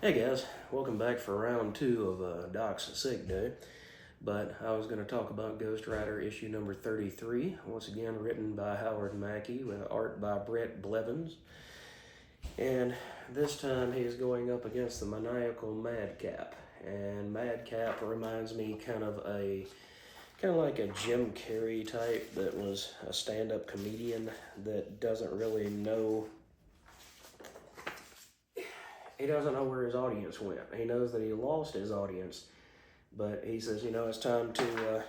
Hey guys, welcome back for round two of Doc's Sick Day. But I was going to talk about Ghost Rider issue number 33, once again written by Howard Mackie with art by Bret Blevins. And this time he is going up against the maniacal Madcap. And Madcap reminds me kind of like a Jim Carrey type that was a stand-up comedian that doesn't really know. He doesn't know where his audience went. He knows that he lost his audience, but he says, it's time to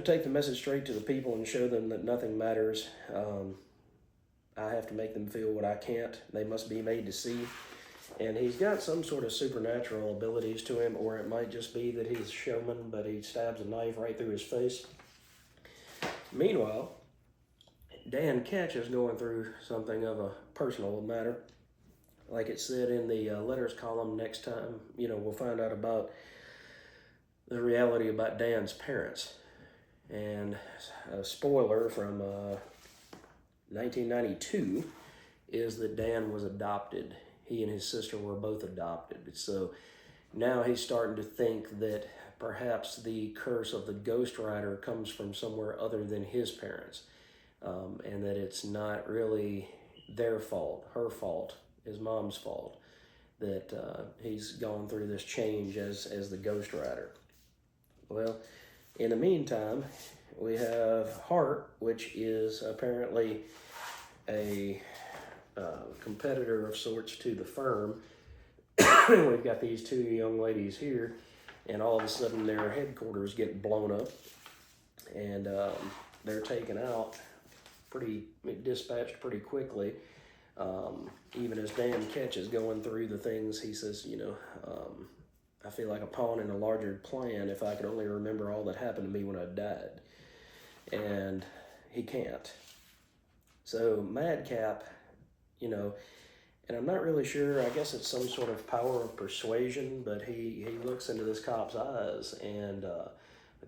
take the message straight to the people and show them that nothing matters. I have to make them feel what I can't. They must be made to see. And he's got some sort of supernatural abilities to him, or it might just be that he's a showman, but he stabs a knife right through his face. Meanwhile, Dan Ketch is going through something of a personal matter. Like it said in the letters column, next time, we'll find out about the reality about Dan's parents. And a spoiler from 1992 is that Dan was adopted. He and his sister were both adopted. So now he's starting to think that perhaps the curse of the Ghost Rider comes from somewhere other than his parents. And that it's not really their fault, her fault, his mom's fault, that he's gone through this change as the Ghost Rider. Well, in the meantime, we have Hart, which is apparently a competitor of sorts to the firm. We've got these two young ladies here, and all of a sudden their headquarters get blown up, and they're taken out, dispatched pretty quickly. Even as Dan Ketch is going through the things, he says, I feel like a pawn in a larger plan if I could only remember all that happened to me when I died. And he can't. So Madcap, and I'm not really sure, I guess it's some sort of power of persuasion, but he looks into this cop's eyes, and the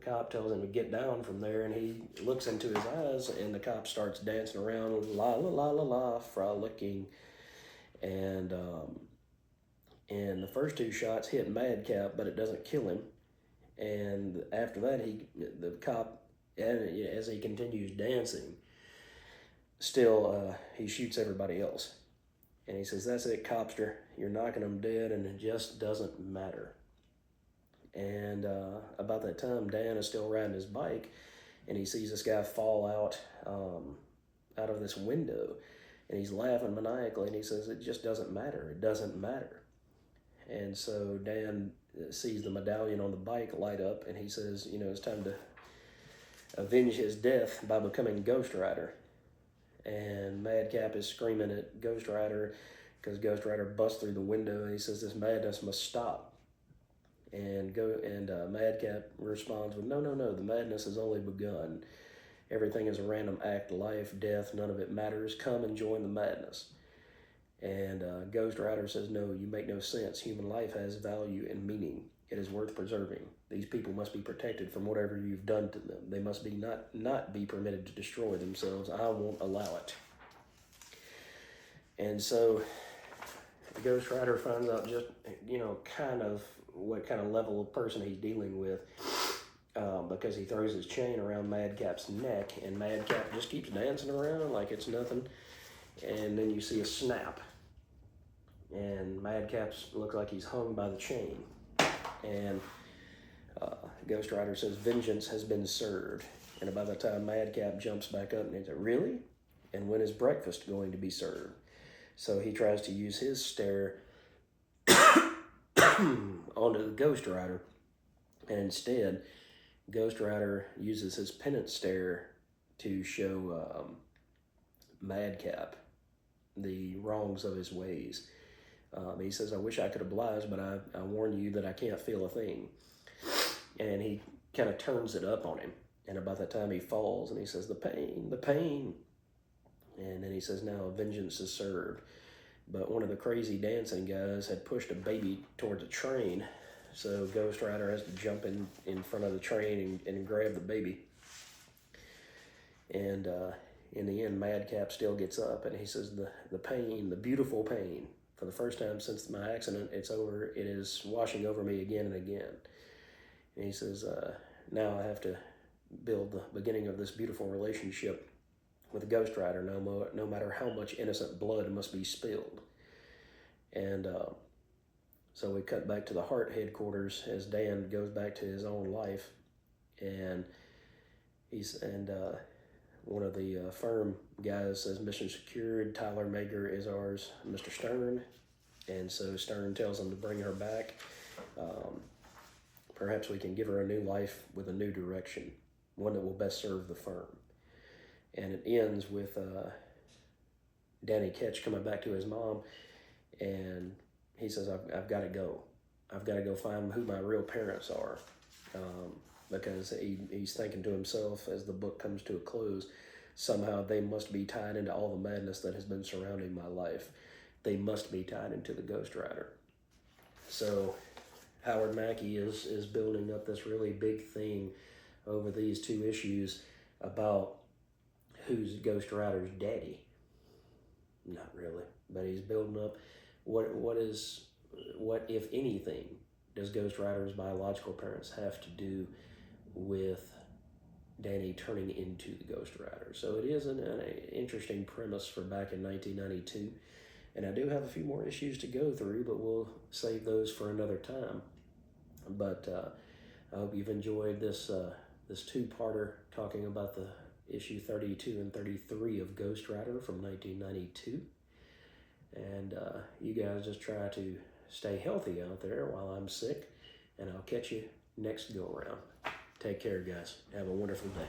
cop tells him to get down from there, and he looks into his eyes, and the cop starts dancing around, la la la la la, frolicking. And the first two shots hit Madcap, but it doesn't kill him. And after that, the cop, as he continues dancing, still he shoots everybody else. And he says, "That's it, copster. You're knocking them dead, and it just doesn't matter." And about that time, Dan is still riding his bike, and he sees this guy fall out of this window, and he's laughing maniacally, and he says, "It just doesn't matter. It doesn't matter." And so Dan sees the medallion on the bike light up, and he says, it's time to avenge his death by becoming Ghost Rider. And Madcap is screaming at Ghost Rider because Ghost Rider busts through the window, and he says, "This madness must stop." And Madcap responds with, no, the madness has only begun. Everything is a random act, life, death, none of it matters. Come and join the madness. And Ghost Rider says, "No, you make no sense. Human life has value and meaning. It is worth preserving. These people must be protected from whatever you've done to them. They must be not be permitted to destroy themselves. I won't allow it." And so Ghost Rider finds out just, kind of what kind of level of person he's dealing with, because he throws his chain around Madcap's neck, and Madcap just keeps dancing around like it's nothing. And then you see a snap, and Madcap looks like he's hung by the chain. And Ghost Rider says, "Vengeance has been served." And about that time, Madcap jumps back up and he says, "Really? And when is breakfast going to be served?" So he tries to use his stare onto the Ghost Rider, and instead, Ghost Rider uses his penance stare to show Madcap the wrongs of his ways. He says, "I wish I could oblige, but I warn you that I can't feel a thing." And he kind of turns it up on him. And about that time, he falls, and he says, the pain. And then he says, "Now vengeance is served." But one of the crazy dancing guys had pushed a baby towards a train, so Ghost Rider has to jump in front of the train and grab the baby. And in the end, Madcap still gets up, and he says, the pain, the beautiful pain, For the first time since my accident, it is washing over me again and again. And he says, now I have to build the beginning of this beautiful relationship with a Ghost Rider, no matter how much innocent blood must be spilled. And so we cut back to the Hart headquarters as Dan goes back to his own life, and one of the firm guys says, "Mission secured. Tyler Mager is ours, Mr. Stern." And so Stern tells him to bring her back. Perhaps we can give her a new life with a new direction, one that will best serve the firm. And it ends with Danny Ketch coming back to his mom, and he says, I've got to go. I've got to go find who my real parents are. Because he's thinking to himself as the book comes to a close, somehow they must be tied into all the madness that has been surrounding my life. They must be tied into the Ghost Rider. So Howard Mackie is building up this really big thing over these 2 issues about who's Ghost Rider's daddy. Not really, but he's building up what if anything does Ghost Rider's biological parents have to do with Danny turning into the Ghost Rider. So it is an interesting premise for back in 1992. And I do have a few more issues to go through, but we'll save those for another time. But I hope you've enjoyed this 2-parter talking about the issue 32 and 33 of Ghost Rider from 1992. And you guys just try to stay healthy out there while I'm sick, and I'll catch you next go around. Take care, guys. Have a wonderful day.